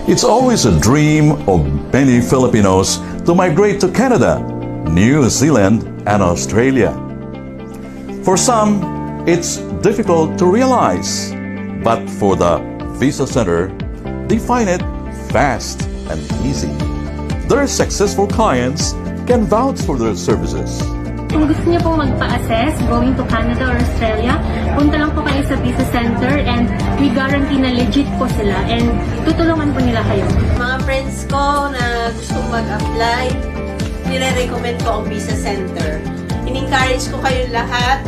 It's always a dream of many Filipinos to migrate to Canada, New Zealand, and Australia. For some, it's difficult to realize, but for the Visa Center, they find it fast and easy. Their successful clients can vouch for their services. Kung gusto niyo pong magpa-assess going to Canada or Australia, punta lang po kayo sa Visa Center and we guarantee na legit po sila and tutulungan po nila kayo. Mga friends ko na gustong mag-apply, nire-recommend ko ang Visa Center. In-encourage ko kayo lahat,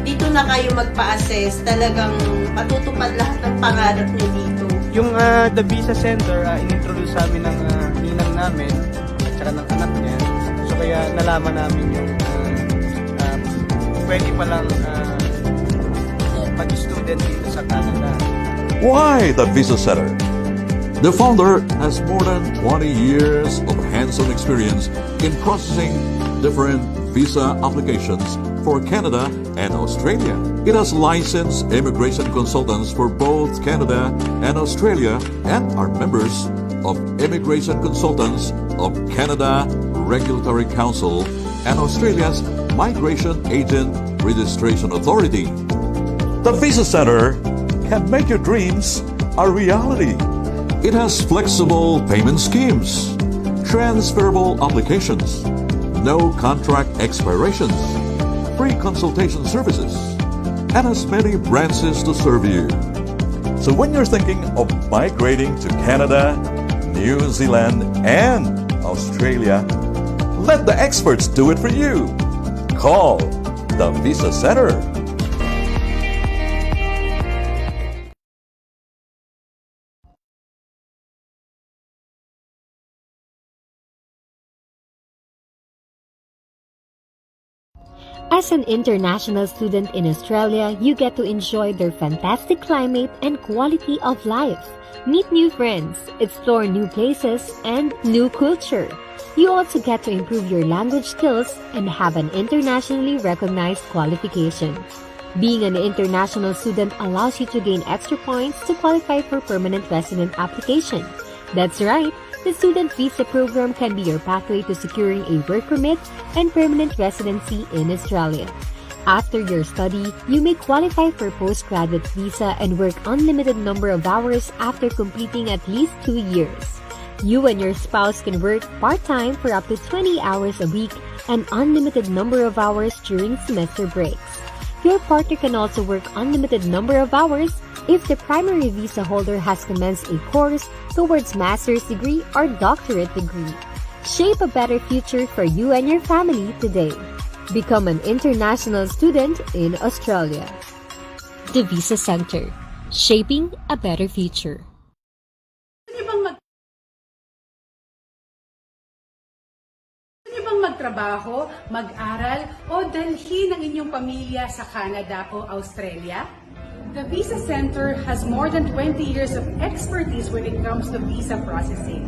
dito na kayo magpa-assess. Talagang matutupad lahat ng pangarap niyo dito. Yung The Visa Center, in-introduce sa amin ng ninang namin at saka ng anak niya. So kaya nalaman namin yung pwede palang mag-student dito sa Canada. Why the Visa Center? The founder has more than 20 years of hands-on experience in processing different visa applications for Canada and Australia. It has licensed immigration consultants for both Canada and Australia and are members of Immigration Consultants of Canada Regulatory Council and Australia's Migration Agent Registration Authority. The Visa Center can make your dreams a reality. It has flexible payment schemes, transferable applications, no contract expirations, free consultation services, and has many branches to serve you. So when you're thinking of migrating to Canada, New Zealand, and Australia, let the experts do it for you. Call the Visa Center. As an international student in Australia, you get to enjoy their fantastic climate and quality of life. Meet new friends, explore new places, and new culture. You also get to improve your language skills and have an internationally recognized qualification. Being an international student allows you to gain extra points to qualify for permanent resident application. That's right. The student visa program can be your pathway to securing a work permit and permanent residency in Australia. After your study, you may qualify for postgraduate visa and work unlimited number of hours after completing at least 2 years. You and your spouse can work part-time for up to 20 hours a week and unlimited number of hours during semester breaks. Your partner can also work unlimited number of hours if the primary visa holder has commenced a course towards master's degree or doctorate degree. Shape a better future for you and your family today. Become an international student in Australia. The Visa Center, shaping a better future. Magtrabaho, mag-aral, o dalhin ang inyong pamilya sa Canada o Australia? The Visa Center has more than 20 years of expertise when it comes to visa processing.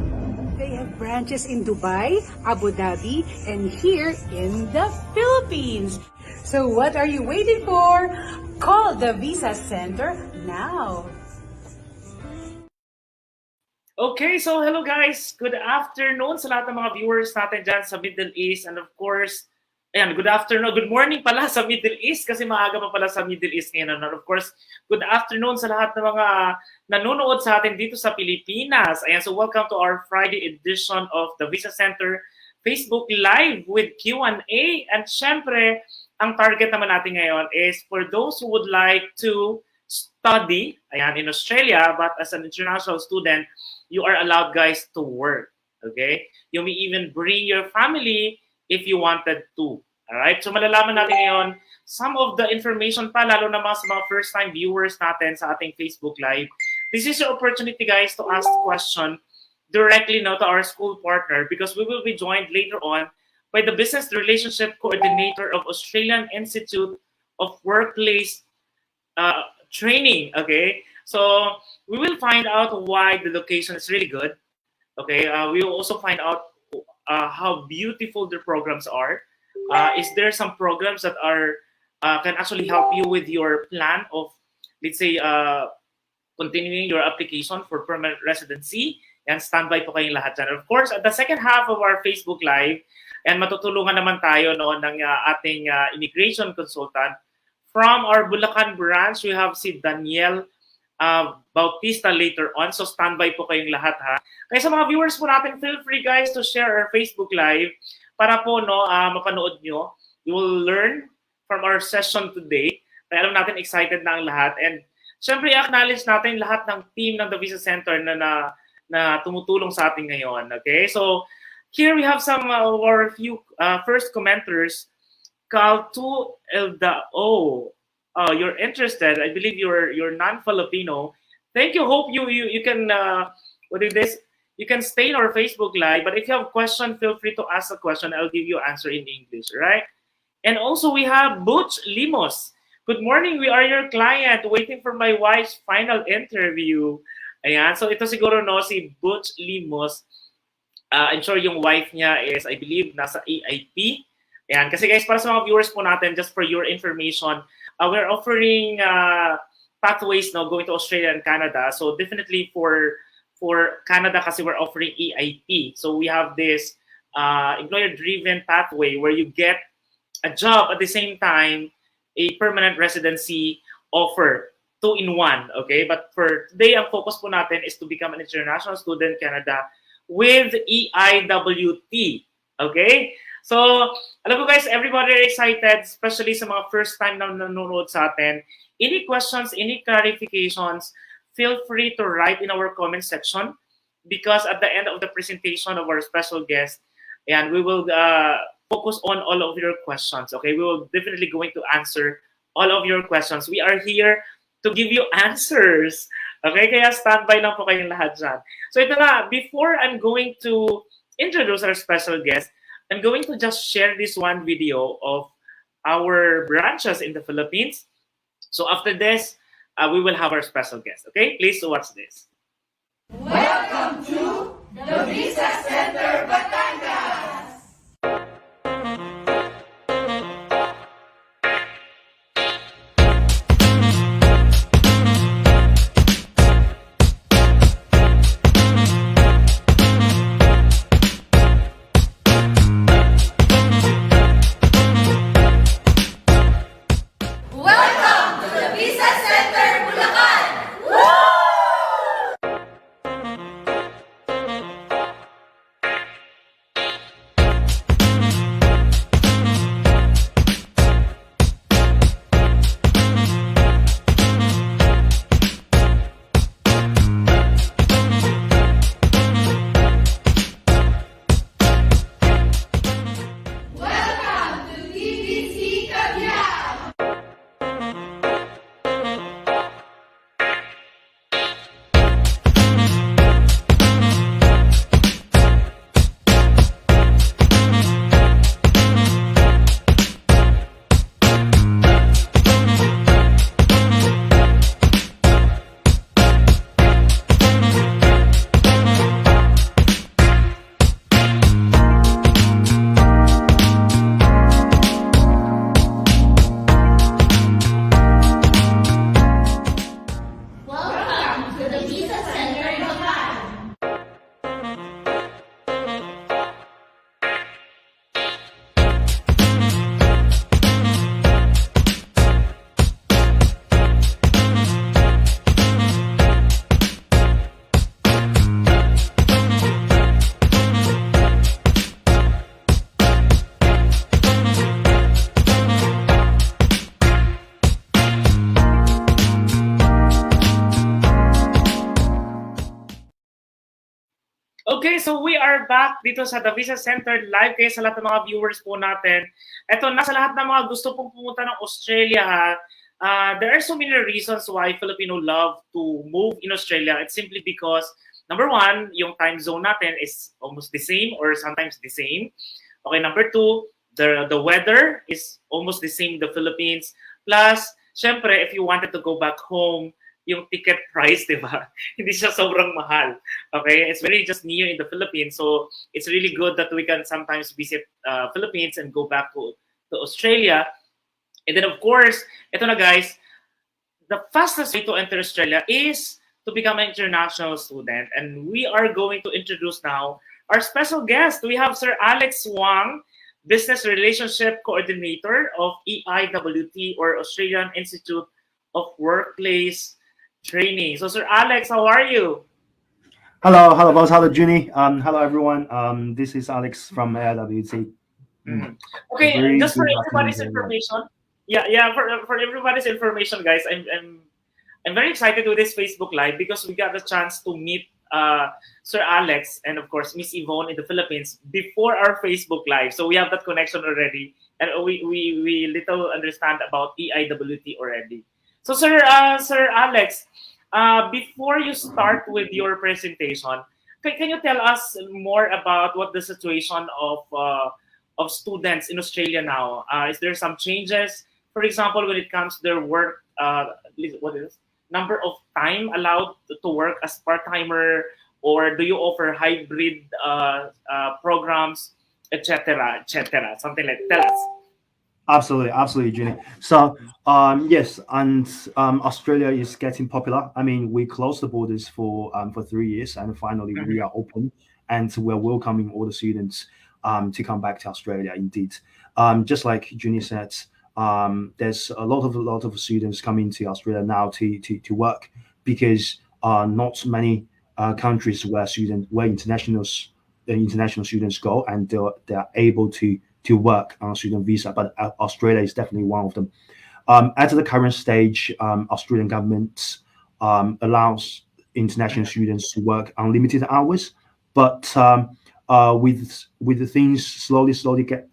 They have branches in Dubai, Abu Dhabi, and here in the Philippines. So what are you waiting for? Call the Visa Center now. Okay, so hello guys. Good afternoon sa lahat ng mga viewers natin dyan sa Middle East. And of course, ayan, good afternoon. Good morning pala sa Middle East kasi maaga pa pala sa Middle East ngayon. And of course, good afternoon sa lahat ng mga nanonood sa atin dito sa Pilipinas. Ayan, so welcome to our Friday edition of the Visa Center Facebook Live with Q&A. And syempre, ang target naman natin ngayon is for those who would like to study, ayan, in Australia, but as an international student, you are allowed, guys, to work, okay? You may even bring your family if you wanted to, all right? So malalaman natin ngayon some of the information pa, lalo na sa mga first-time viewers natin sa ating Facebook Live. This is your opportunity, guys, to ask question directly now to our school partner because we will be joined later on by the Business Relationship Coordinator of Australian Institute of Workplace Training, okay? So we will find out why the location is really good. Okay, we will also find out how beautiful the programs are. Is there some programs that are can actually help you with your plan of, let's say, continuing your application for permanent residency Yan, standby po kayong lahat dyan. Of course, at the second half of our Facebook Live, and matutulungan naman tayo ng ating immigration consultant. From our Bulacan branch, we have si Daniel Bautista later on. So standby po kayong lahat ha. Kaya sa mga viewers po natin, feel free guys to share our Facebook Live para po mapanood nyo. You will learn from our session today. Kaya alam natin, excited na ang lahat. And syempre, i-acknowledge natin lahat ng team ng The Visa Center na tumutulong sa atin ngayon. Okay? So, here we have some our few first commenters. Kaltu Eldao. You're interested. I believe you're non-Filipino. Thank you. Hope you can what is this? You can stay in our Facebook Live. But if you have a question, feel free to ask a question. I'll give you an answer in English. Right? And also we have Butch Limos. Good morning. We are your client. Waiting for my wife's final interview. Ayan. So ito siguro si Butch Limos. I'm sure yung wife niya is, I believe, nasa AIP. Ayan. Kasi guys, para sa mga viewers po natin, just for your information, we're offering pathways going to Australia and Canada. So definitely for Canada kasi we're offering EIP. So we have this employer-driven pathway where you get a job at the same time, a permanent residency offer. 2-in-1. Okay? But for today, ang focus po natin is to become an international student in Canada with EIWT. Okay? So, alam ko guys, everybody are excited, especially sa mga first time na nanonood sa atin. Any questions, any clarifications, feel free to write in our comment section because at the end of the presentation of our special guest, and we will focus on all of your questions. Okay? We will definitely going to answer all of your questions. We are here to give you answers. Okay? Kaya standby lang po kayong lahat dyan. So ito na, before I'm going to introduce our special guest, I'm going to just share this one video of our branches in the Philippines. So after this, we will have our special guest. Okay? Please watch this. Welcome to the Visa Center Batangas! Welcome to the Visa Center Bulacan! Welcome to TVC Kabyao! Welcome to the Visa Center in Bulacan! Okay, so we are back dito sa The Visa Center live kayo sa lahat ng mga viewers po natin. Ito, nasa lahat ng mga gusto pong pumunta ng Australia ha. There are so many reasons why Filipino love to move in Australia. It's simply because, number one, yung time zone natin is almost the same or sometimes the same. Okay, number two, the weather is almost the same in the Philippines. Plus, syempre, if you wanted to go back home, yung ticket price, di ba? Hindi siya sobrang mahal. Okay? It's very just near in the Philippines. So, it's really good that we can sometimes visit Philippines and go back to Australia. And then, of course, ito na guys, the fastest way to enter Australia is to become an international student. And we are going to introduce now our special guest. We have Sir Alex Wang, Business Relationship Coordinator of EIWT, or Australian Institute of Workplace Training. So Sir Alex, how are you? Hello, boss. Hello, Junie. Hello, everyone. This is Alex from Aiwt. Okay, Very just for good everybody's afternoon, everyone. information, yeah, for everybody's information, guys, I'm very excited with this Facebook Live because we got the chance to meet Sir Alex and of course Miss Yvonne in the Philippines before our Facebook Live. So we have that connection already, and we little understand about EIWT already. So Sir Alex, before you start with your presentation, can you tell us more about what the situation of students in Australia now? Is there some changes, for example, when it comes to their work? What is number of time allowed to work as part-timer, or do you offer hybrid programs, etc., something like that? Tell us. Absolutely, Junie. So, yes, and Australia is getting popular. I mean, we closed the borders for 3 years, and finally we are open, and we're welcoming all the students to come back to Australia. Indeed, just like Junie said, there's a lot of students coming to Australia now to work, because not many countries where international students go, and they're able to work on a student visa, but Australia is definitely one of them. At the current stage, Australian government allows international students to work unlimited hours, but with the things slowly get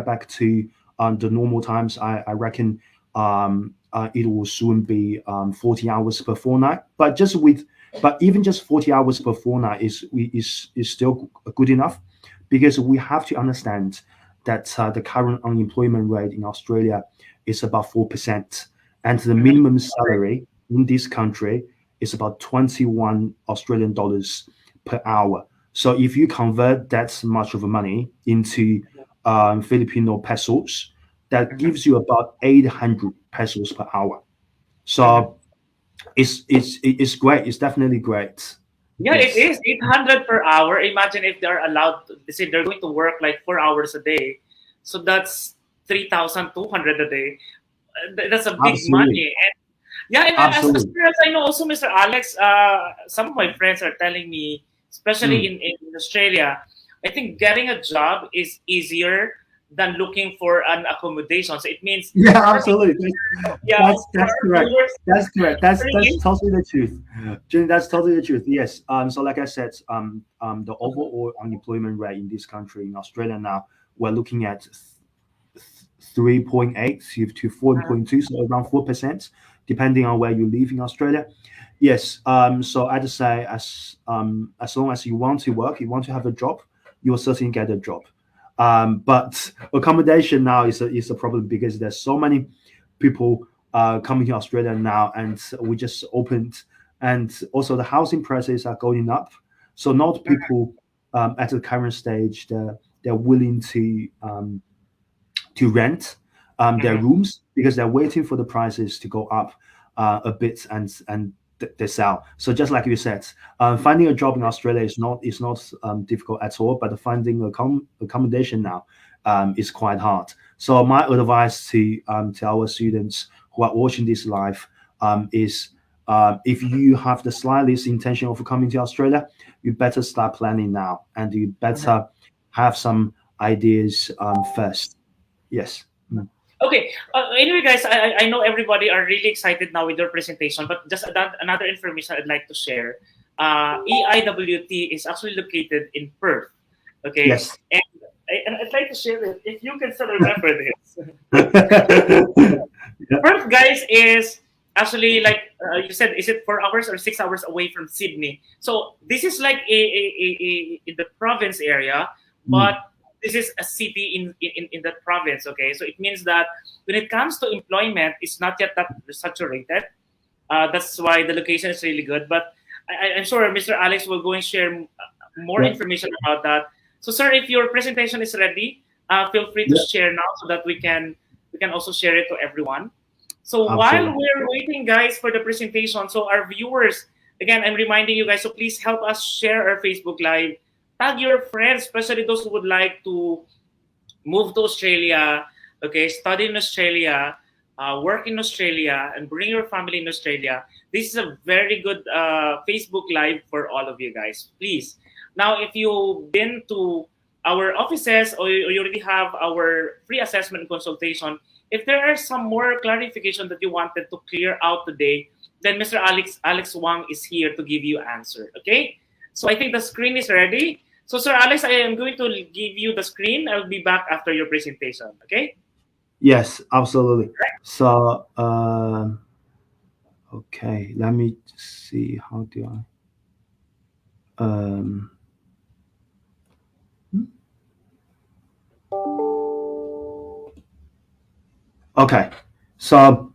back to the normal times, I reckon it will soon be 40 hours per fortnight. But even just 40 hours per fortnight is still good enough, because we have to understand that the current unemployment rate in Australia is about 4%, and the minimum salary in this country is about 21 Australian dollars per hour. So if you convert that much of money into Filipino pesos, that gives you about 800 pesos per hour. So it's great. It's definitely great. Yeah, Yes. it is 800 per hour. Imagine if they're allowed to, they say they're going to work like 4 hours a day. So that's 3,200 a day. That's a big Absolutely. money. And yeah, and as Absolutely. far as I know also, Mr. Alex, some of my friends are telling me, especially in Australia, I think getting a job is easier than looking for an accommodation. So it means Yeah, absolutely. yeah, That's for correct. viewers, That's correct. That's sorry, totally the truth, Jim. That's totally the truth. Yes. So like I said, the overall unemployment rate in this country, in Australia now, we're looking at 3.8 to 4.2, so around 4%, depending on where you live in Australia. Yes. So I'd say as long as you want to work, you want to have a job, you will certainly get a job. But accommodation now is a problem, because there's so many people coming to Australia now, and we just opened, and also the housing prices are going up. So not people at the current stage, they're willing to rent their rooms, because they're waiting for the prices to go up a bit, and they sell. So just like you said, finding a job in Australia is not difficult at all, but finding accommodation now is quite hard. So my advice to our students who are watching this live is, if you have the slightest intention of coming to Australia, you better start planning now, and you better have some ideas first. Yes. okay. Anyway, guys, I know everybody are really excited now with your presentation, but just another information I'd like to share. EIWT is actually located in Perth. Okay. Yes. And I'd like to share it. If you can still remember this. Yeah. Perth, guys, is actually like you said, is it 4 hours or 6 hours away from Sydney? So this is like a in the province area, but this is a city in that province. Okay, so it means that when it comes to employment, it's not yet that saturated. That's why the location is really good. But I'm sure Mr. Alex will go and share more Yeah. information about that. So, sir, if your presentation is ready, feel free to Yeah. share now so that we can also share it to everyone. So while Absolutely. we're waiting, guys, for the presentation, so our viewers Again, I'm reminding you guys, so please help us share our Facebook Live. Tag your friends, especially those who would like to move to Australia, okay, study in Australia, work in Australia, and bring your family in Australia. This is a very good Facebook Live for all of you guys. Please. Now, if you've been to our offices or you already have our free assessment and consultation, if there are some more clarification that you wanted to clear out today, then Mr. Alex Wang is here to give you answer. Okay? So I think the screen is ready. So Sir Alex, I am going to give you the screen. I'll be back after your presentation. Okay? Yes, absolutely. So, okay, let me see how do I. Okay, so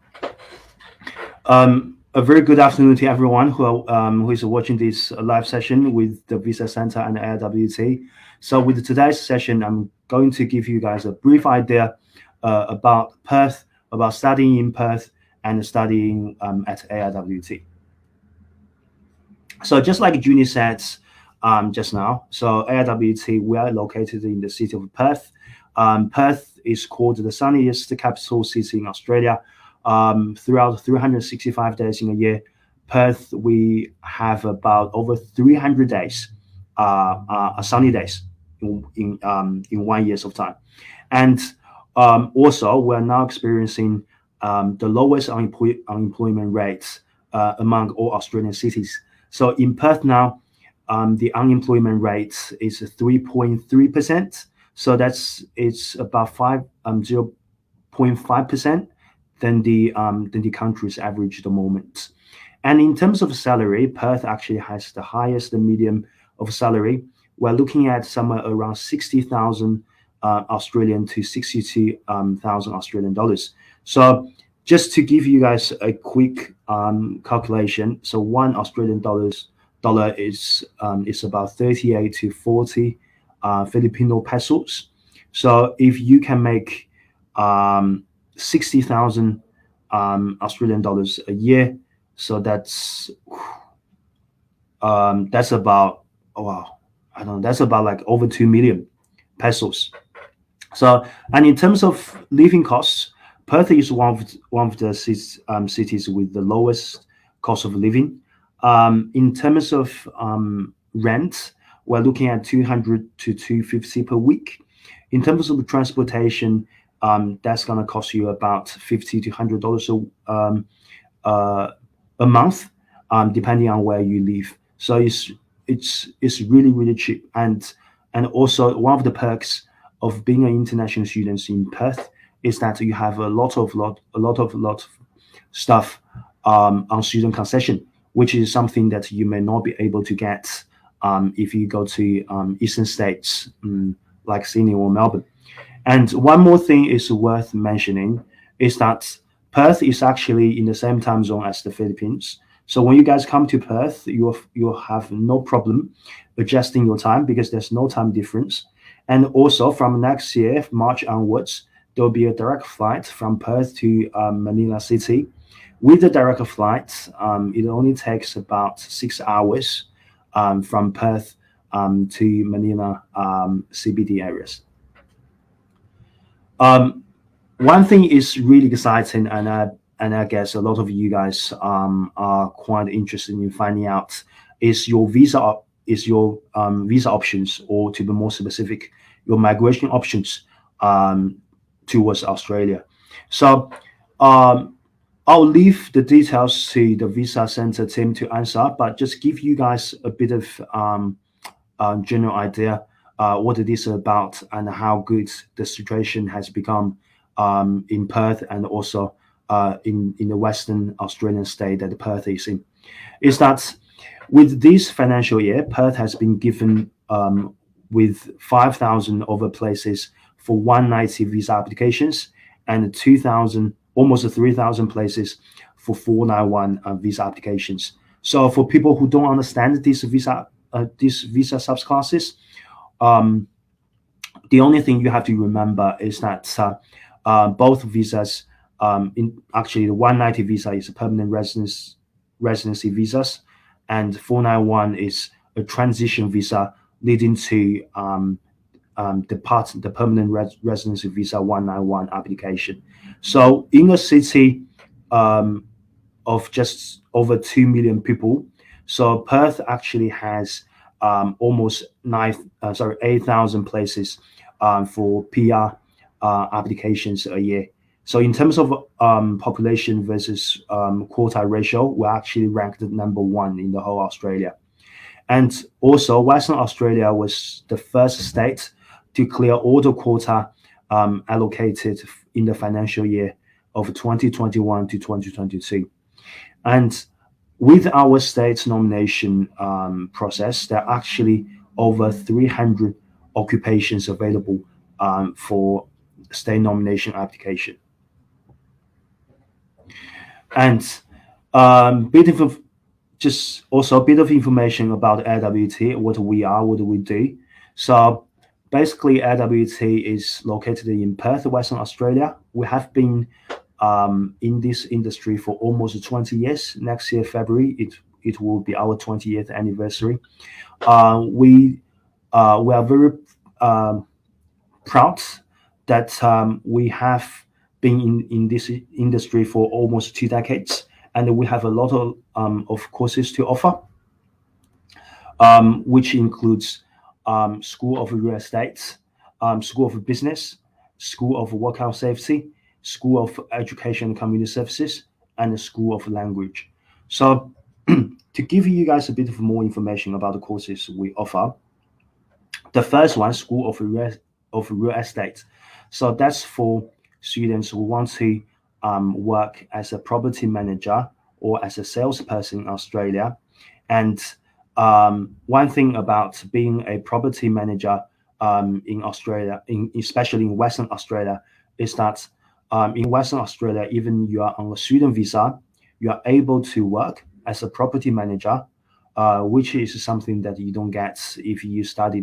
a very good afternoon to everyone who is watching this live session with the Visa Center and Aiwt. So with today's session, I'm going to give you guys a brief idea about Perth, about studying in Perth and studying at Aiwt. So just like Junie said just now, so Aiwt, we are located in the city of Perth. Perth is called the sunniest capital city in Australia. Throughout 365 days in a year, Perth, we have about over 300 days, sunny days in 1 year's of time. And also, we're now experiencing the lowest unemployment rates among all Australian cities. So in Perth now, the unemployment rate is 3.3%. So it's about 0.5% than the country's average at the moment. And in terms of salary, Perth actually has the highest median of salary. We're looking at somewhere around 60,000 Australian to 62,000 Australian dollars. So just to give you guys a quick calculation, so $1 is about 38 to 40 Filipino pesos. So if you can make 60,000 Australian dollars a year, so that's about, wow, I don't know, that's about like over 2 million pesos. So, and in terms of living costs, Perth is one of the cities with the lowest cost of living. In terms of rent, we're looking at 200 to 250 per week. In terms of the transportation, that's going to cost you about $50 to $100 a month, depending on where you live. So it's really cheap. And also one of the perks of being an international student in Perth is that you have a lot of stuff on student concession, which is something that you may not be able to get if you go to eastern states like Sydney or Melbourne. And one more thing is worth mentioning is that Perth is actually in the same time zone as the Philippines. So when you guys come to Perth, you'll have no problem adjusting your time because there's no time difference. And also from next year, March onwards, there'll be a direct flight from Perth to Manila City. With the direct flight, it only takes about 6 hours from Perth to Manila CBD areas. One thing is really exciting, and I guess a lot of you guys are quite interested in finding out is your visa options, or to be more specific, your migration options towards Australia. So I'll leave the details to the Visa Center team to answer, but just give you guys a bit of general idea what it is about and how good the situation has become in Perth and also in the Western Australian state that Perth is in. Is that with this financial year, Perth has been given with 5,000 over places for 190 visa applications and 2,000, almost 3,000 places for 491 visa applications. So for people who don't understand these visa subclasses, the only thing you have to remember is that both visas, actually the 190 visa is a permanent residency visas, and 491 is a transition visa leading to the permanent residency visa 191 application. So in a city of just over 2 million people, so Perth actually has almost 8,000 places for PR applications a year. So in terms of population versus quota ratio, we're actually ranked #1 in the whole Australia. And also, Western Australia was the first state to clear all the quota allocated in the financial year of 2021 to 2022. And with our state nomination process, there are actually over 300 occupations available for state nomination application. And just also a bit of information about Aiwt, what we are, what do we do. So basically, Aiwt is located in Perth, Western Australia. We have been in this industry for almost 20 years. Next year, February, it will be our 20th anniversary. We are very proud that we have been in this industry for almost 2 decades, and we have a lot of courses to offer, which includes School of Real Estate, School of Business, School of Workhouse Safety, School of Education and Community Services, and the School of Language. So to give you guys a bit of more information about the courses we offer, the first one, School of Real Estate. So that's for students who want to work as a property manager or as a salesperson in Australia. And one thing about being a property manager in Australia, especially in Western Australia, is that in Western Australia, even you are on a student visa, you are able to work as a property manager, which is something that you don't get if you study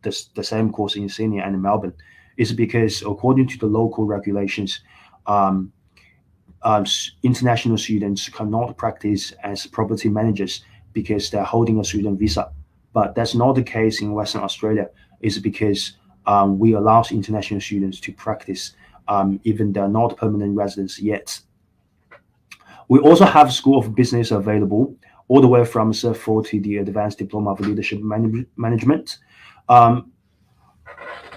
the same course in Sydney and in Melbourne. It's because according to the local regulations, international students cannot practice as property managers because they're holding a student visa. But that's not the case in Western Australia. It's because we allow international students to practice even they're not permanent residents yet. We also have School of Business available all the way from Cert 4 to the Advanced Diploma of Leadership Management.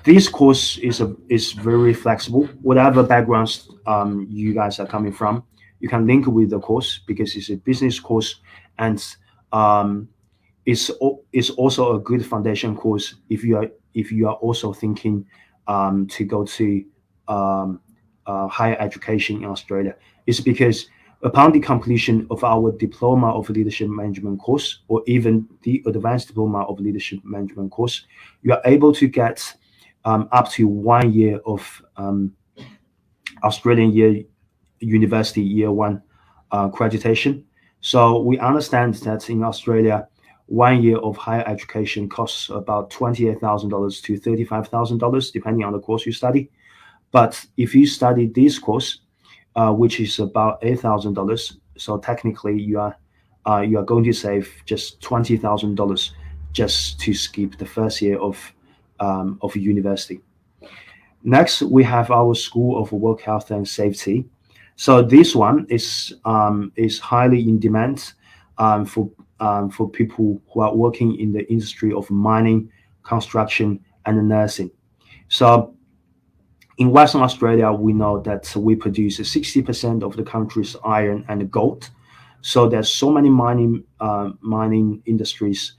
This course is very flexible. Whatever backgrounds you guys are coming from, you can link with the course because it's a business course, and it's also a good foundation course if you are also thinking to go to higher education in Australia. It's because upon the completion of our Diploma of Leadership Management course, or even the Advanced Diploma of Leadership Management course, you are able to get up to 1 year of Australian University Year 1 accreditation. So we understand that in Australia, 1 year of higher education costs about $28,000 to $35,000, depending on the course you study. But if you study this course, which is about $8,000, so technically you are going to save just $20,000 just to skip the first year of university. Next, we have our School of Work Health and Safety. So this one is highly in demand for people who are working in the industry of mining, construction, and nursing. So in Western Australia, we know that we produce 60% of the country's iron and gold. So there's so many mining industries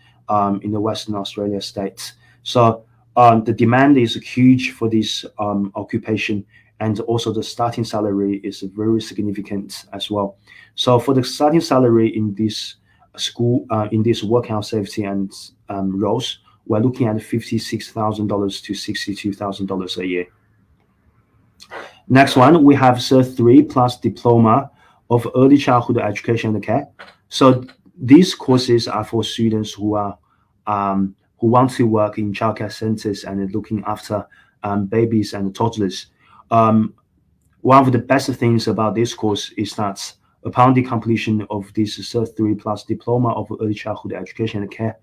in the Western Australia states. So the demand is huge for this occupation, and also the starting salary is very significant as well. So for the starting salary in this school, in this workhouse safety and roles, we're looking at $56,000 to $62,000 a year. Next one, we have Cert 3 plus Diploma of Early Childhood Education and Care. So these courses are for students who want to work in childcare centers and looking after babies and toddlers. One of the best things about this course is that Upon the completion of this Cert 3 plus Diploma of Early Childhood Education and Care,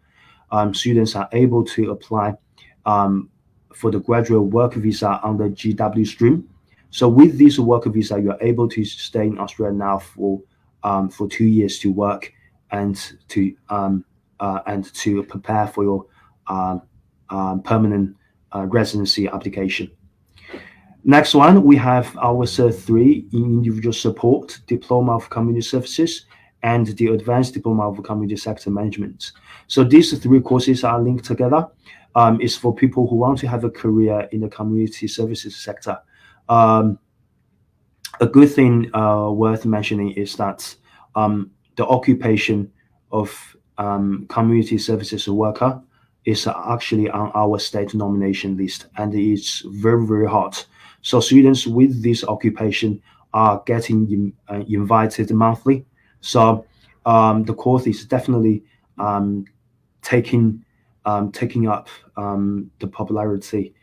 students are able to apply for the graduate work visa under GW stream. So with this work visa, you're able to stay in Australia now for 2 years to work and to prepare for your permanent residency application. Next one, we have our Cert 3 in Individual Support, Diploma of Community Services, and the Advanced Diploma of Community Sector Management. So these 3 courses are linked together. It's for people who want to have a career in the community services sector. A good thing worth mentioning is that the occupation of community services worker is actually on our state nomination list, and it's very, very hot. So students with this occupation are getting invited monthly. So the course is definitely taking up the popularity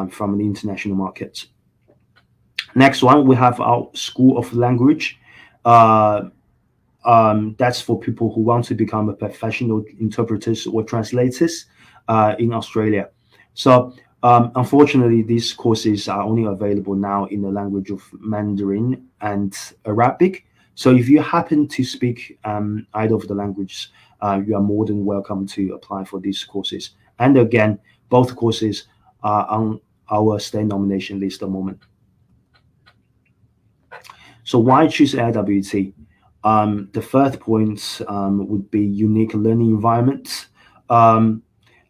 from the international market. Next one, we have our School of Language. That's for people who want to become a professional interpreters or translators in Australia. So unfortunately, these courses are only available now in the language of Mandarin and Arabic. So if you happen to speak either of the languages, you are more than welcome to apply for these courses. And again, both courses are on our state nomination list at the moment. So why choose Aiwt? The third point would be unique learning environment.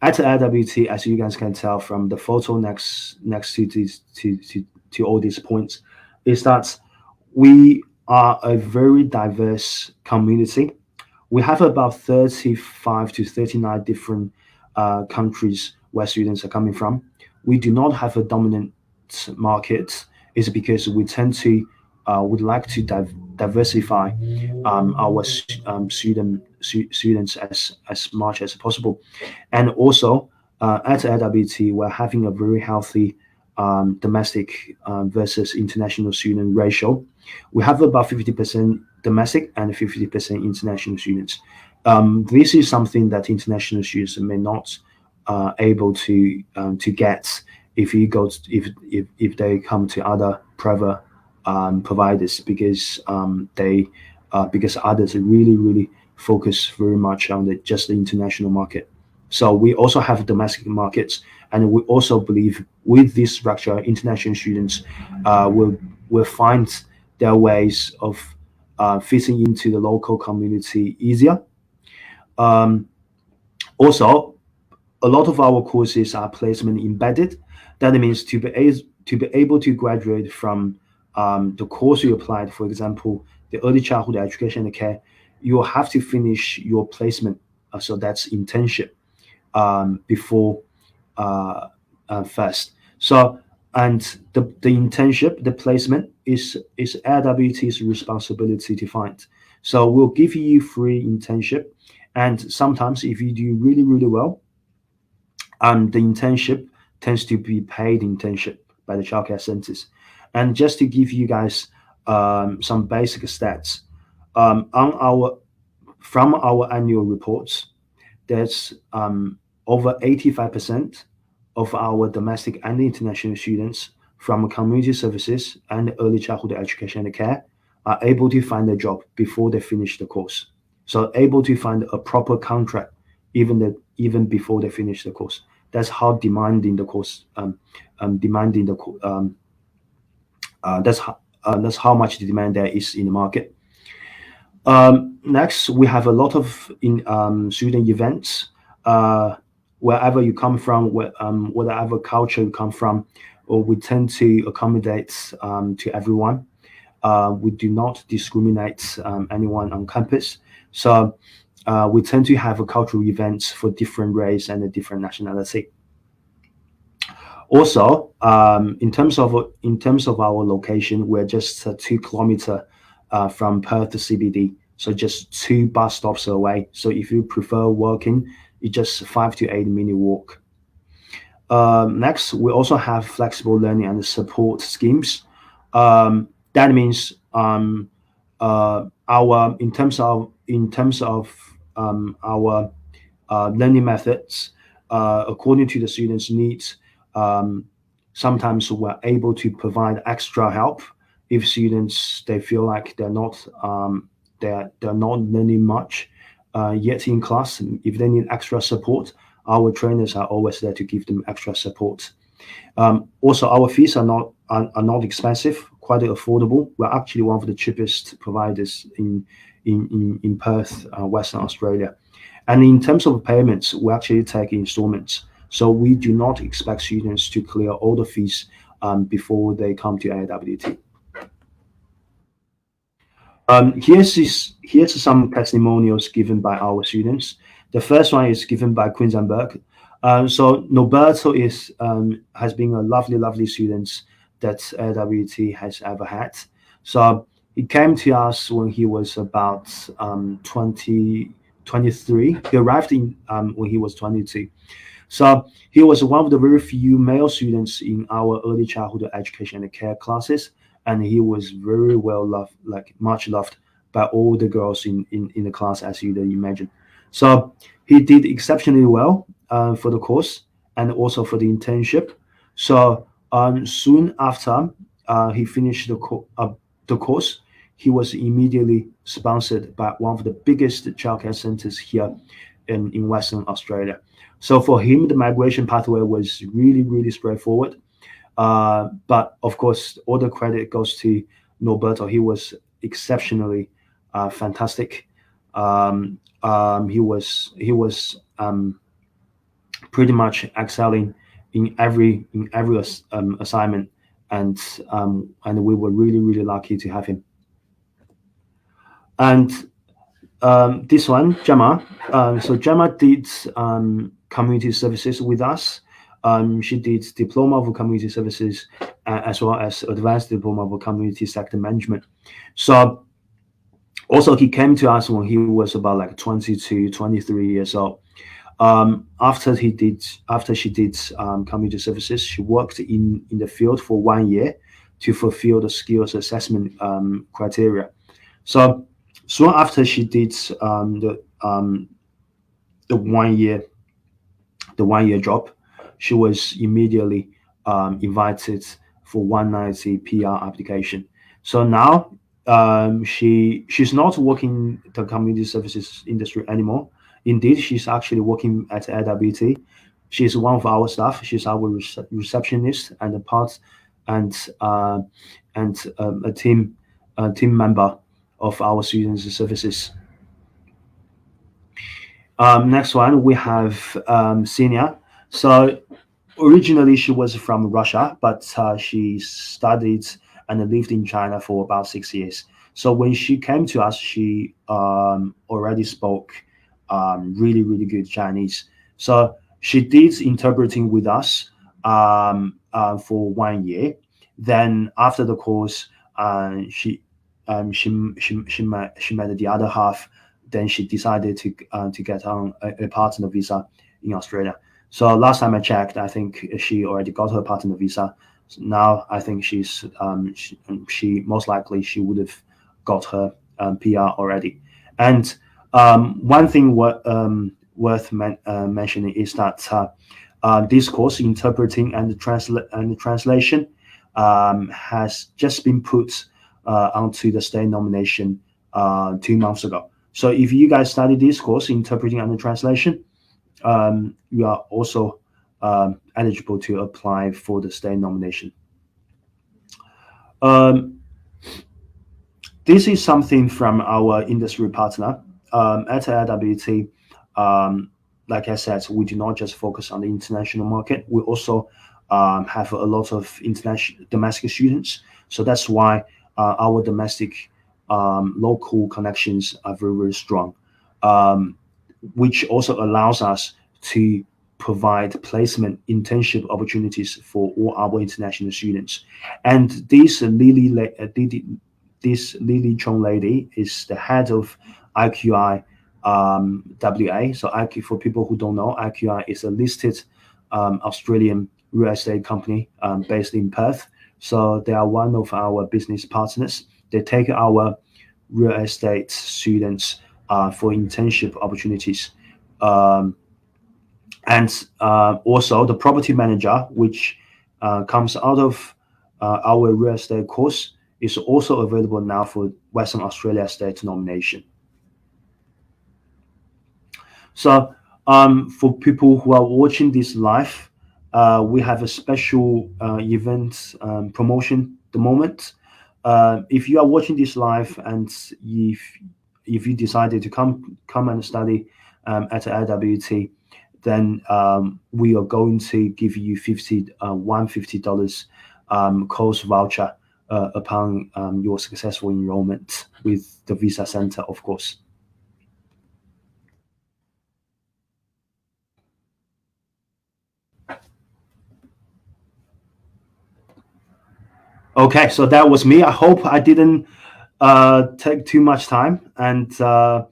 At Aiwt, as you guys can tell from the photo next to all these points, is that we are a very diverse community. We have about 35 to 39 different countries where students are coming from. We do not have a dominant market. It's because we tend to would like to diversify our students as much as possible. And also at Aiwt, we're having a very healthy domestic versus international student ratio. We have about 50% domestic and 50% international students. This is something that international students may not able to get if you go if they come to other private providers, because because others really focus very much on just the international market. So we also have domestic markets, and we also believe with this structure, international students will find their ways of fitting into the local community easier. Also, a lot of our courses are placement embedded. That means to be able to graduate from the course you applied, for example, the early childhood education and care, you will have to finish your placement. So that's internship before first. So, and the internship, the placement is Aiwt's responsibility to find. So we'll give you free internship, and sometimes if you do really well, the internship tends to be paid internship by the childcare centers. And just to give you guys some basic stats, from our annual reports, there's over 85% of our domestic and international students from community services and early childhood education and care are able to find a job before they finish the course. So able to find a proper contract even before they finish the course. That's how demanding the course, that's how much the demand there is in the market. Next, we have a lot of student events. Wherever you come from, whatever culture you come from, or we tend to accommodate to everyone. We do not discriminate anyone on campus. So we tend to have cultural events for different race and a different nationality. Also, in terms of our location, we're just 2 kilometers from Perth CBD, so just 2 bus stops away. So if you prefer walking, it's just 5 to 8 minute walk. Next, we also have flexible learning and support schemes. That means our in terms of our learning methods, according to the students' needs. Sometimes we're able to provide extra help if students they feel like they're not learning much yet in class. If they need extra support, our trainers are always there to give them extra support. Also, our fees are not expensive, quite affordable. We're actually one of the cheapest providers in Perth, Western Australia. And in terms of payments, we actually take installments. So we do not expect students to clear all the fees before they come to AWT. Here's some testimonials given by our students. The first one is given by Queenslandburg. So Norberto has been a lovely student that AWT has ever had. So he came to us when he was about 23. He arrived in when he was 22. So he was one of the very few male students in our early childhood education and care classes, and he was very well loved, like much loved by all the girls in the class, as you'd imagine. So he did exceptionally well for the course and also for the internship. So soon after he finished the course, he was immediately sponsored by one of the biggest childcare centers here in Western Australia. So for him, the migration pathway was really straightforward. But of course, all the credit goes to Norberto. He was exceptionally fantastic. He was pretty much excelling in every assignment, and we were really lucky to have him. And this one, Gemma. So Gemma did community services with us. She did Diploma of Community Services as well as Advanced Diploma of Community Sector Management. So also he came to us when he was about like 22, 23 years old. After she did community services, she worked in the field for 1 year to fulfill the skills assessment criteria. So soon after she did the 1 year job, she was immediately invited for 190 PR application. So now she's not working the community services industry anymore. Indeed, she's actually working at AWT. She's one of our staff. She's our receptionist and a team member of our students' services. Next one, we have Senior. So originally she was from Russia, but she studied and lived in China for about 6 years. So when she came to us, she already spoke really good Chinese. So she did interpreting with us for 1 year. Then after the course, she met the other half. Then she decided to get on a partner visa in Australia. So last time I checked, I think she already got her partner visa. Now I think she most likely she would have got her PR already. And one thing worth mentioning is that this course, interpreting and translation, has just been put onto the state nomination 2 months ago. So if you guys study this course, interpreting and translation, you are also eligible to apply for the state nomination. This is something from our industry partner at AWT. Like I said, we do not just focus on the international market. We also have a lot of domestic students. So that's why our domestic local connections are very strong, which also allows us to provide placement internship opportunities for all our international students. And this Lily Chong lady is the head of IQI WA. So IQ, for people who don't know, IQI is a listed Australian real estate company based in Perth. So they are one of our business partners. They take our real estate students for internship opportunities. And also the property manager, which comes out of our real estate course, is also available now for Western Australia state nomination. So for people who are watching this live, we have a special event promotion at the moment. If you are watching this live and if you decided to come and study at Aiwt, then we are going to give you $150 course voucher upon your successful enrollment with the Visa Center, of course. Okay, so that was me. I hope I didn't take too much time, and I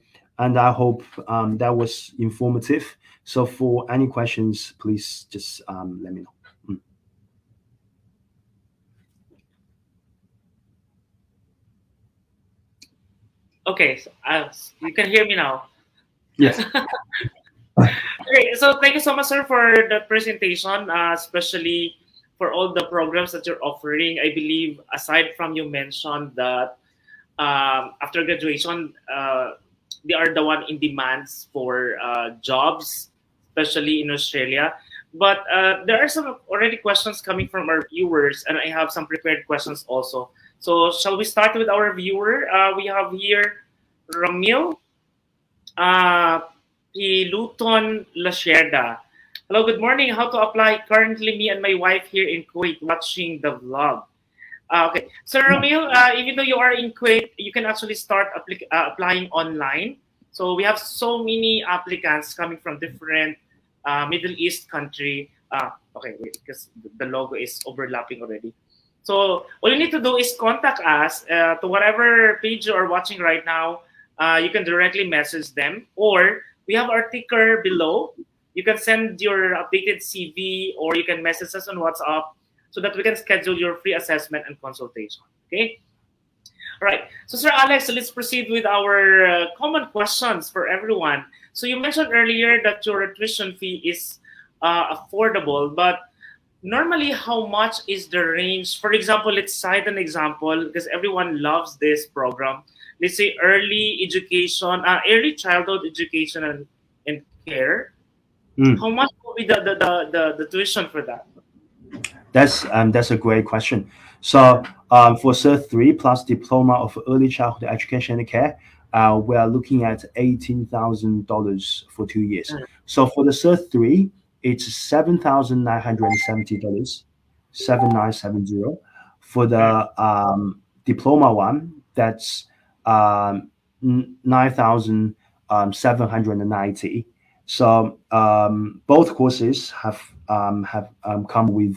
hope that was informative. So for any questions, please just let me know. Okay, so, you can hear me now. Yes. Okay, so thank you so much, sir, for the presentation, especially for all the programs that you're offering. I believe, aside from you mentioned that after graduation, they are the one in demands for jobs, especially in Australia. But there are some already questions coming from our viewers, and I have some prepared questions also. So shall we start with our viewer? We have here Ramil Piluton Lasherda. Hello, good morning. How to apply? Currently, me and my wife here in Kuwait watching the vlog. Okay, so Ramil, even though you are in Kuwait, you can actually start applying online. So we have so many applicants coming from different Middle East country. Okay, wait, because the logo is overlapping already. So all you need to do is contact us to whatever page you are watching right now. You can directly message them, or we have our ticker below. You can send your updated CV, or you can message us on WhatsApp so that we can schedule your free assessment and consultation. Okay? All right. So, Sir Alex, so let's proceed with our common questions for everyone. So you mentioned earlier that your tuition fee is affordable, but normally how much is the range? For example, let's cite an example because everyone loves this program. Let's say early education, early childhood education and care. How much will be the tuition for that? That's a great question. So for Cert 3 plus Diploma of Early Childhood Education and Care, we are looking at $18,000 for 2 years. So for the Cert 3, it's $7,970, 7970. For the Diploma one, that's 9,790. So both courses have come with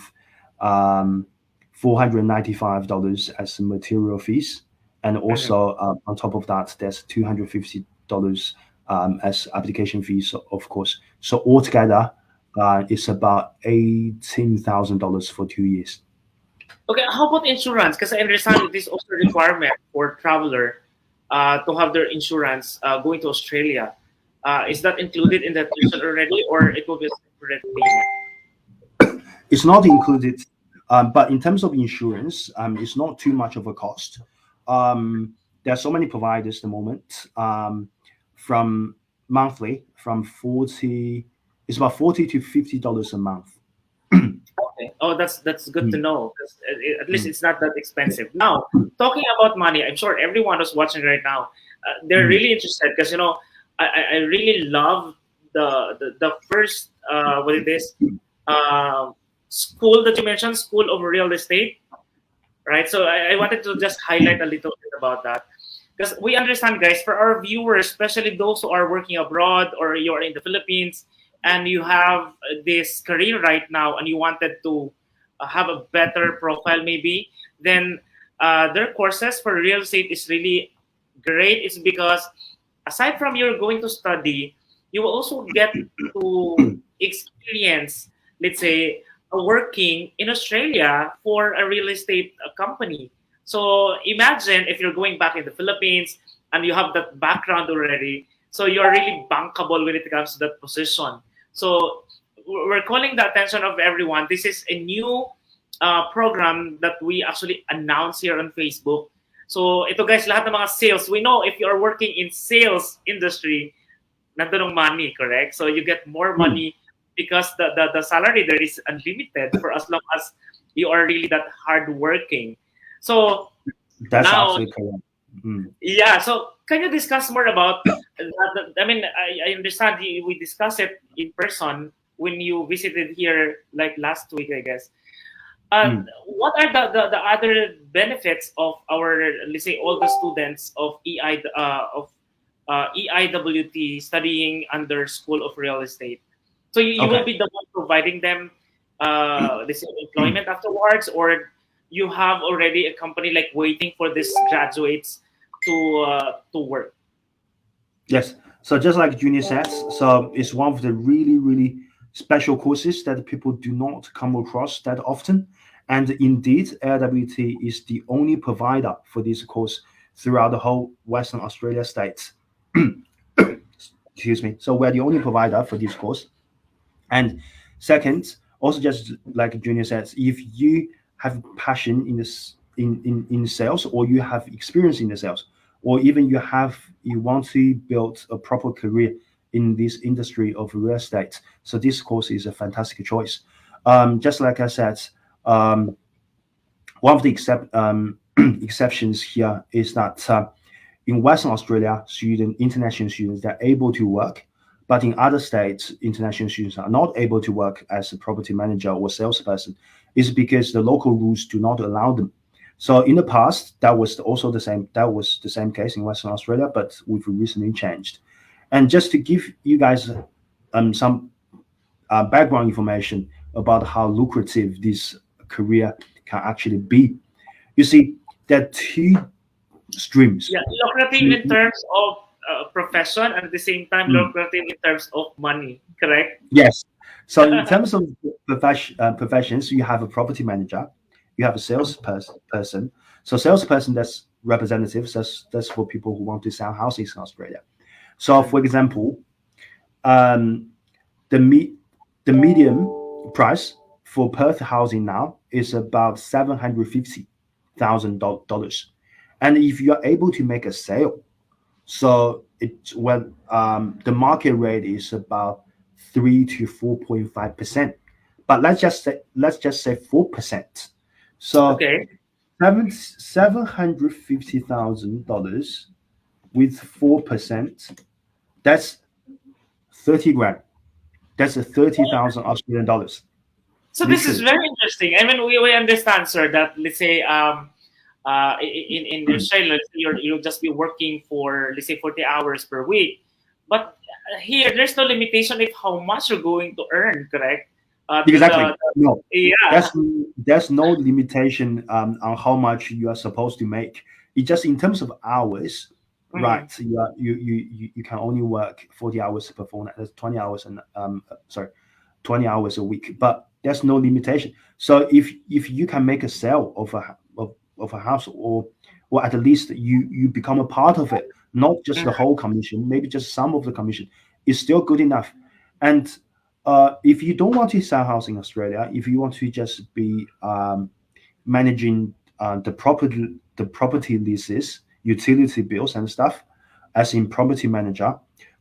$495 as material fees, and also on top of that, there's $250 as application fees, of course. So altogether, it's about $18,000 for 2 years. Okay, how about insurance? Because I understand it is also a requirement for traveler to have their insurance going to Australia. Is that included in the tuition already, or it will be a separate payment? It's not included, but in terms of insurance, it's not too much of a cost. There are so many providers at the moment. From monthly, it's about $40 to $50 a month. Okay. Oh, that's good to know. At least it's not that expensive. Now, talking about money, I'm sure everyone who's watching right now, they're really interested because I really love the first what it is school that you mentioned, School of Real Estate, right? So I wanted to just highlight a little bit about that because we understand, guys, for our viewers, especially those who are working abroad or you're in the Philippines and you have this career right now and you wanted to have a better profile maybe, then their courses for real estate is really great. It's because aside from you're going to study, you will also get to experience, let's say, working in Australia for a real estate company. So imagine if you're going back in the Philippines, and you have that background already, so you're really bankable when it comes to that position. So we're calling the attention of everyone. This is a new program that we actually announced here on Facebook. So ito guys, lahat ng mga sales, we know if you're working in sales industry, nandun ang money, correct? So you get more money because the salary there is unlimited for as long as you are really that hardworking. So That's now, absolutely correct. yeah. So can you discuss more about? I mean, I understand we discussed it in person when you visited here like last week, I guess. What are the other benefits of our, let's say, all the students of EIWT studying under School of Real Estate? So you will be the one providing them, let's say, employment afterwards, or you have already a company like waiting for these graduates to work? Yes. So just like Junior says, so it's one of the really, really special courses that people do not come across that often. And indeed, AIWT is the only provider for this course throughout the whole Western Australia states. Excuse me. So we're the only provider for this course. And second, also just like Junior says, if you have passion in this in sales, or you have experience in the sales, or even you want to build a proper career in this industry of real estate, so this course is a fantastic choice. Just like I said, one of the exceptions here is that in Western Australia, international students, they're able to work, but in other states, international students are not able to work as a property manager or salesperson. It's because the local rules do not allow them. So in the past, that was also the same. That was the same case in Western Australia, but we've recently changed. And just to give you guys some background information about how lucrative this career can actually be, you see, there are two streams. Yeah, lucrative in terms of profession, and at the same time lucrative in terms of money, correct? Yes. So in terms of professions, you have a property manager, you have a salesperson. So salesperson, that's representatives, that's for people who want to sell houses in Australia. So for example, the medium price for Perth housing now is about $750,000. And if you're able to make a sale, so it's when the market rate is about 3 to 4.5%, but let's just say 4%. So $750,000 with 4%, that's 30 grand. That's a 30,000 Australian dollars. So this is very interesting. I mean, we understand, sir, that let's say in Australia, you'll just be working for, let's say, 40 hours per week. But here, there's no limitation of how much you're going to earn, correct? Exactly. No. Yeah. There's no limitation on how much you are supposed to make. It's just in terms of hours, right? So you can only work 40 hours per fortnight. That's 20 hours 20 hours a week. But there's no limitation. So if you can make a sale of a house, or at least you become a part of it, not just the whole commission, maybe just some of the commission, is still good enough. And if you don't want to sell house in Australia, if you want to just be managing the property leases, utility bills and stuff, as in property manager,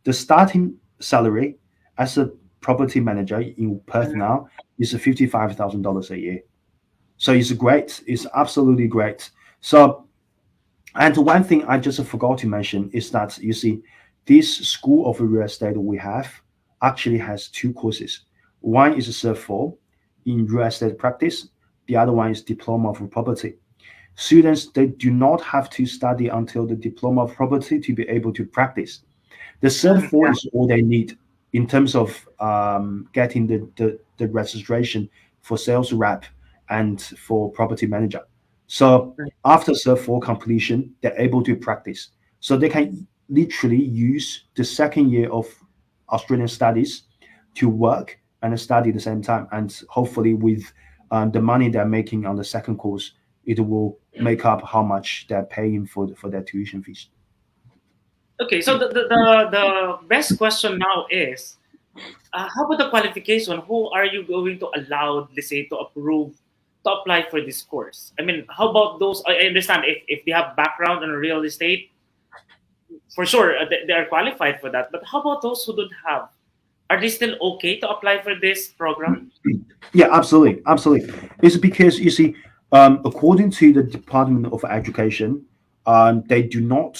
the starting salary as a property manager in Perth now is $55,000 a year. So it's great. It's absolutely great. So, and one thing I just forgot to mention is that, you see, this School of Real Estate we have actually has two courses. One is a Cert 4 in real estate practice. The other one is Diploma of Property. Students, they do not have to study until the Diploma of Property to be able to practice. The Cert 4 is all they need in terms of getting the registration for sales rep and for property manager. So after Cert 4 completion, they're able to practice. So they can literally use the second year of Australian studies to work and study at the same time. And hopefully with the money they're making on the second course, it will make up how much they're paying for their tuition fees. Okay, so the best question now is, how about the qualification? Who are you going to allow, let's say, to approve to apply for this course? I mean, how about those? I understand if they have background in real estate, for sure they are qualified for that. But how about those who don't have? Are they still okay to apply for this program? Yeah, absolutely, absolutely. It's because you see, according to the Department of Education, they do not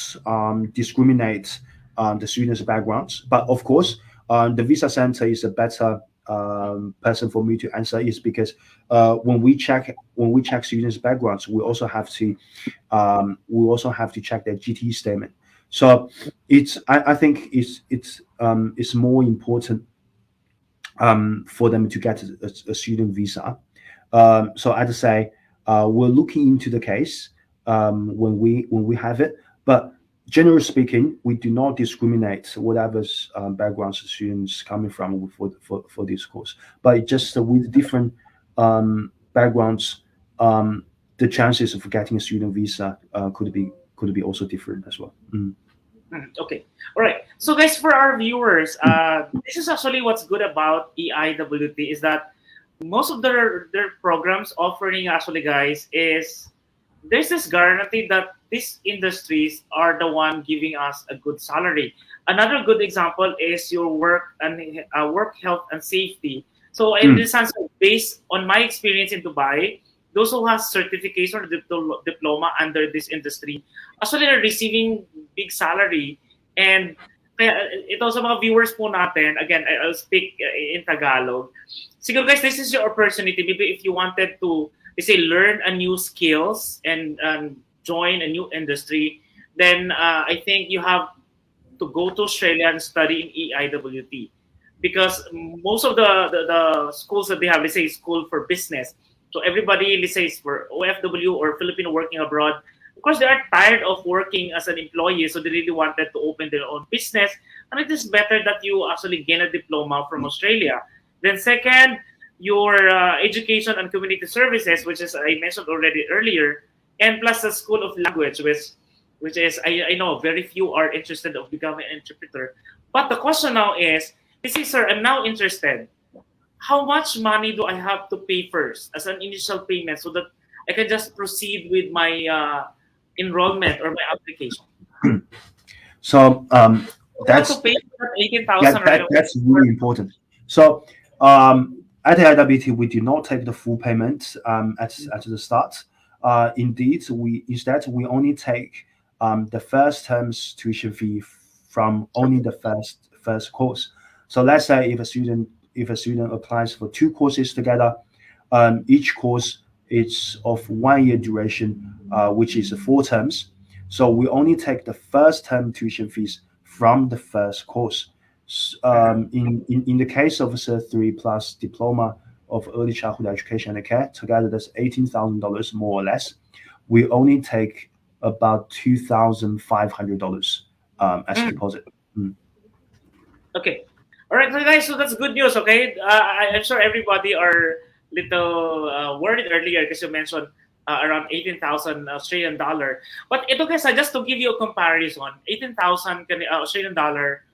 discriminate the students' backgrounds. But of course, the visa center is a better person for me to answer. Is because when we check students' backgrounds, we also have to check their GT statement. So I think it's more important for them to get a student visa. So I'd say we're looking into the case when we have it, but generally speaking, we do not discriminate whatever backgrounds the students coming from for this course. But just with different backgrounds, the chances of getting a student visa could be also different as well. Mm. Okay. All right. So, guys, for our viewers, this is actually what's good about EIWT is that most of their programs offering actually, guys, is there's this guarantee that these industries are the one giving us a good salary. Another good example is your work and work health and safety. So, in this sense, based on my experience in Dubai, those who have certification or diploma under this industry actually are receiving big salary. And ito sa mga viewers po natin, again, I'll speak in Tagalog. Siguro guys, this is your opportunity. Maybe if you wanted to, let's say, learn a new skills and join a new industry, then I think you have to go to Australia and study in EIWT. Because most of the schools that they have, let's say, school for business. So everybody, let's say, is for OFW or Filipino working abroad. Of course, they are tired of working as an employee, so they really wanted to open their own business. And it is better that you actually gain a diploma from Australia. Then second, your education and community services, which is I mentioned already earlier, and plus the School of Language, which is I know very few are interested of becoming an interpreter. But the question now is, this is sir, I'm now interested. How much money do I have to pay first as an initial payment so that I can just proceed with my enrollment or my application? So that's to pay for 18,000 that's really important. So at IWT, we do not take the full payment at the start. Indeed, instead we only take the first term's tuition fee from only the first course. So let's say if a student applies for two courses together, each course is of 1 year duration, which is 4 terms. So we only take the first term tuition fees from the first course. In the case of a Cert 3 plus diploma of early childhood education and care, together that's $18,000 more or less. We only take about $2,500 as deposit. Okay. All right, so guys, so that's good news, okay? I'm sure everybody are little worried earlier because you mentioned around 18,000 Australian dollar. But ito guys, just to give you a comparison, 18,000 Australian dollar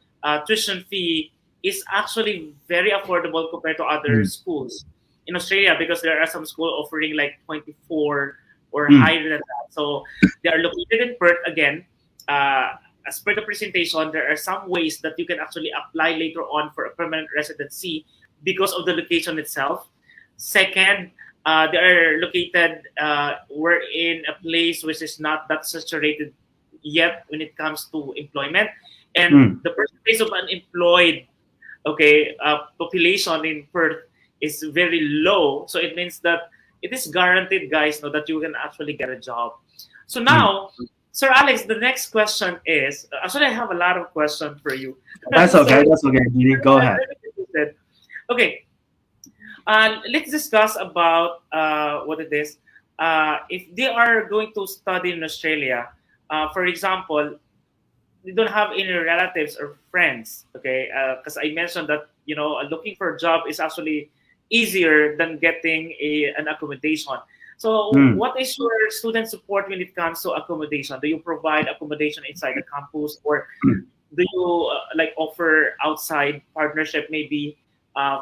tuition fee is actually very affordable compared to other schools in Australia because there are some schools offering like 24 or higher than that. So they are located in Perth again. As per the presentation, there are some ways that you can actually apply later on for a permanent residency because of the location itself. Second, they are located we're in a place which is not that saturated yet when it comes to employment. And the percentage of unemployed population in Perth is very low. So it means that it is guaranteed, guys, that you can actually get a job. So now, Sir Alex, the next question is, actually I have a lot of questions for you. That's okay, that's okay. You go ahead. Okay. Let's discuss about what it is. If they are going to study in Australia, for example, they don't have any relatives or friends, okay? Because I mentioned that, looking for a job is actually easier than getting an accommodation. So, Mm. what is your student support when it comes to accommodation? Do you provide accommodation inside the campus, or do you like offer outside partnership maybe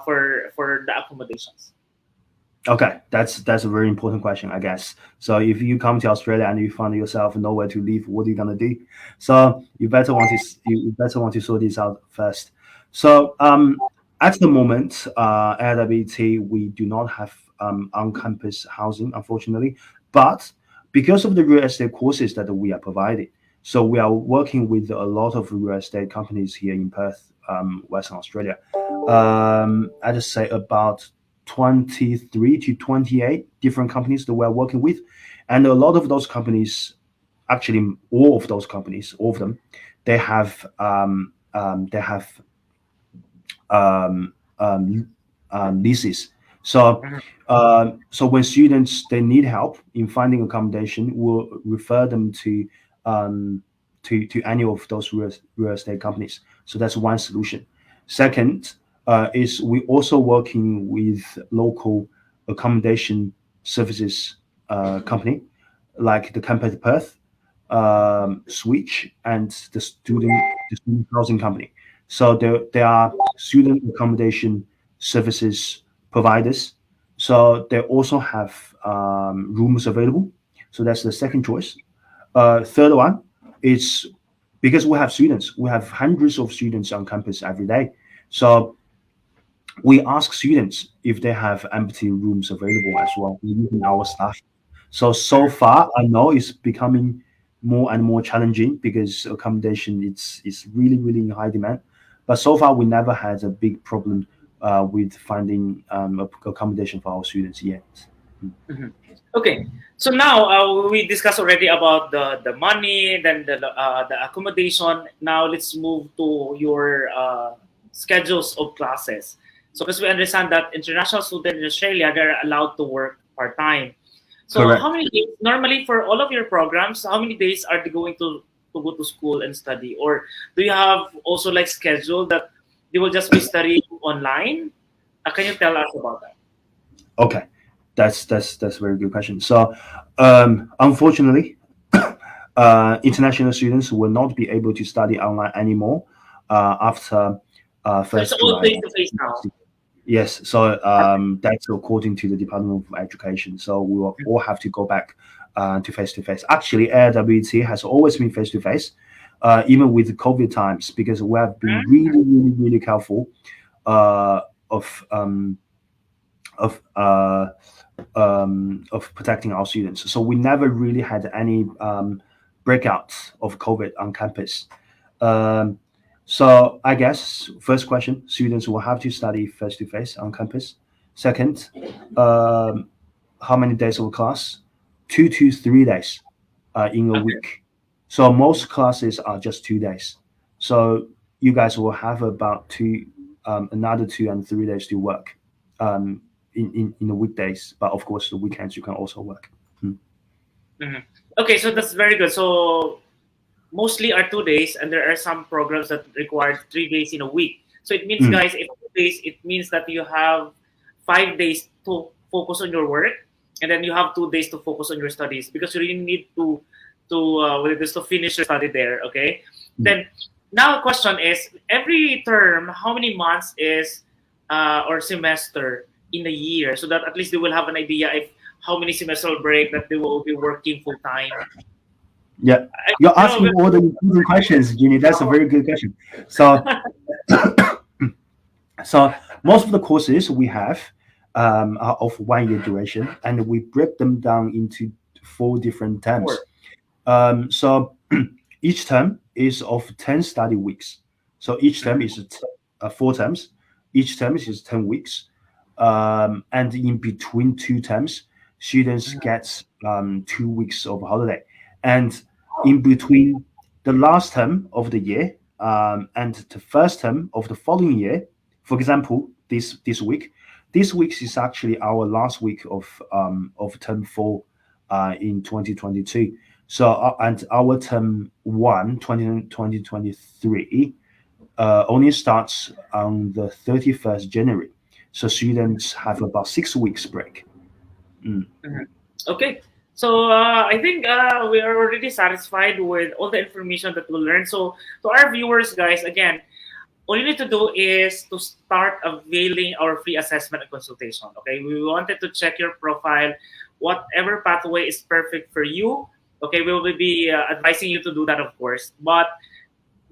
for the accommodations? Okay, that's a very important question, I guess. So if you come to Australia and you find yourself nowhere to live, what are you gonna do? So you better want to sort this out first. So at the moment, at Aiwt, we do not have on-campus housing, unfortunately, but because of the real estate courses that we are providing, so we are working with a lot of real estate companies here in Perth, Western Australia. I just say about 23 to 28 different companies that we're working with. And a lot of those companies, actually all of those companies, all of them, they have leases. So so when students they need help in finding accommodation, we'll refer them to any of those real estate companies. So that's one solution. Second, is we also working with local accommodation services company like the Campus Perth, Switch, and the student housing company. So there are student accommodation services providers. So they also have rooms available. So that's the second choice. Third one is because we have students, we have hundreds of students on campus every day. So we ask students if they have empty rooms available as well, using our staff. So far, I know it's becoming more and more challenging because accommodation is really in high demand. But so far, we never had a big problem with finding accommodation for our students yet. Okay, so now we discussed already about the money, then the accommodation. Now let's move to your schedules of classes. So because we understand that international students in Australia, they're allowed to work part-time. So Correct. how many days, normally for all of your programs, how many days are they going to go to school and study? Or do you have also like schedule that they will just be studying online? Can you tell us about that? Okay, that's a very good question. So, unfortunately, international students will not be able to study online anymore after So first it's all July. face-to-face now. Yes, so that's according to the Department of Education. So we will all have to go back to face. Actually, Aiwt has always been face to face, even with COVID times, because we have been really careful of protecting our students. So we never really had any breakouts of COVID on campus. So I guess first question, students will have to study face to face on campus. Second, how many days of class? 2 to 3 days in a week. So most classes are just 2 days. So you guys will have about another 2 and 3 days to work in the weekdays. But of course, the weekends you can also work. Okay, so that's very good. So mostly are 2 days, and there are some programs that require 3 days in a week. So it means, guys, if 2 days, it means that you have 5 days to focus on your work, and then you have 2 days to focus on your studies because you really need to finish your study there. Okay. Then now the question is, every term, how many months is or semester in a year, so that at least they will have an idea if how many semestral break that they will be working full time. Yeah, you're asking all the important questions, Ginny. That's a very good question. So, so most of the courses we have are of 1 year duration, and we break them down into 4 different terms. So each term is of 10 study weeks. So each term is 4 terms. Each term is 10 weeks. And in between 2 terms, students get 2 weeks of holiday. And in between the last term of the year and the first term of the following year, for example, this week is actually our last week of term 4 in 2022. So and our term 1 2023 only starts on the 31st January. So students have about 6 weeks break. Okay. So I think we are already satisfied with all the information that we learned. So to our viewers, guys, again, all you need to do is to start availing our free assessment and consultation. Okay, we wanted to check your profile, whatever pathway is perfect for you. Okay, we will be advising you to do that, of course. But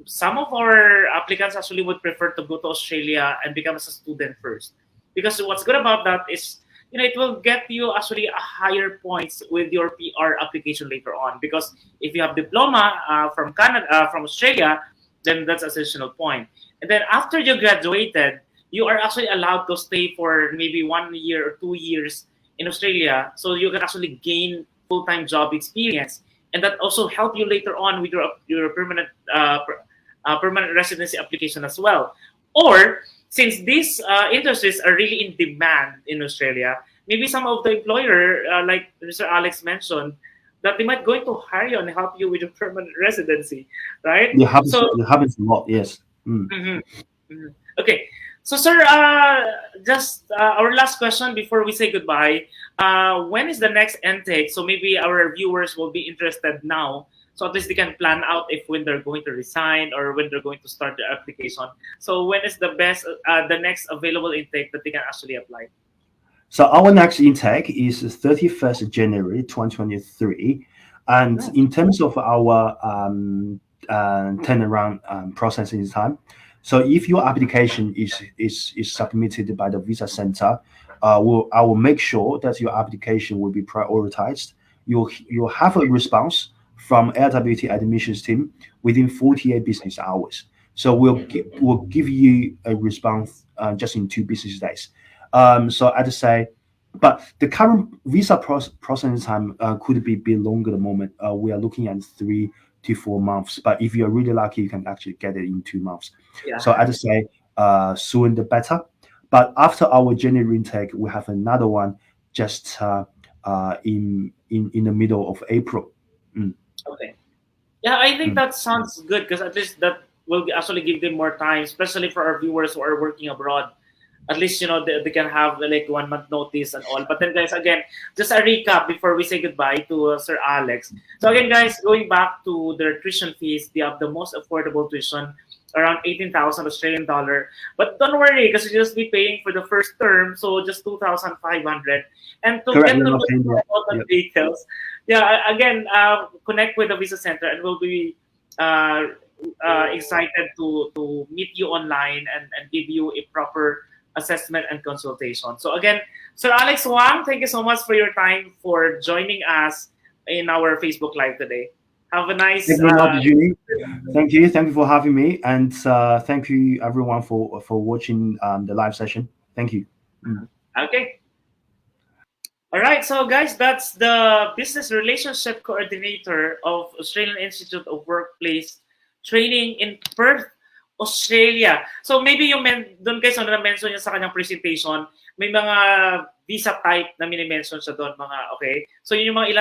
some of our applicants actually would prefer to go to Australia and become a student first, because what's good about that is, you know, it will get you actually a higher points with your PR application later on. Because if you have diploma from Canada, from Australia, then that's an additional point. And then after you graduated, you are actually allowed to stay for maybe 1 year or 2 years in Australia, so you can actually gain full-time job experience, and that also help you later on with your permanent permanent residency application as well. Or since these industries are really in demand in Australia, maybe some of the employer, like Mr. Alex mentioned, that they might going to hire you and help you with your permanent residency, right? It happens a lot. Yes. Mhm, mhm. Okay. So, sir, just our last question before we say goodbye. When is the next intake? So maybe our viewers will be interested now. So at least they can plan out if when they're going to resign or when they're going to start their application. So when is the next available intake that they can actually apply? So our next intake is 31st January 2023. And in terms of our turnaround processing time, so if your application is submitted by the visa center, I will make sure that your application will be prioritized. You'll have a response from Aiwt admissions team within 48 business hours. So we'll give you a response just in 2 business days. So I'd say, but the current visa processing time could be a bit longer at the moment. We are looking at 3 to 4 months. But if you're really lucky, you can actually get it in 2 months. Yeah. So I'd say soon the better. But after our January intake, we have another one just in the middle of April. Okay. Yeah, I think that sounds good, because at least that will actually give them more time, especially for our viewers who are working abroad. At least, you know, they can have like 1 month notice and all. But then, guys, again, just a recap before we say goodbye to Sir Alex. So again, guys, going back to their tuition fees, they have the most affordable tuition, around 18,000 Australian dollar. But don't worry, because you just be paying for the first term, so just 2,500. And to Correct, get to you're know not paying that. all the Yep. details, yeah, again, connect with the visa center, and we'll be excited to meet you online and give you a proper assessment and consultation. So again, Sir Alex Wang, thank you so much for your time for joining us in our Facebook Live today. Have a nice. Thank you very much, Julie. Thank you for having me, and thank you everyone for watching the live session. Thank you. Okay. All right, so guys, that's the business relationship coordinator of Australian Institute of Workplace Training in Perth, Australia. So maybe yung doon guys, ano na-mention niya sa kanyang presentation, may mga visa type na mini-mention siya doon, mga okay. So yun yung mga ilan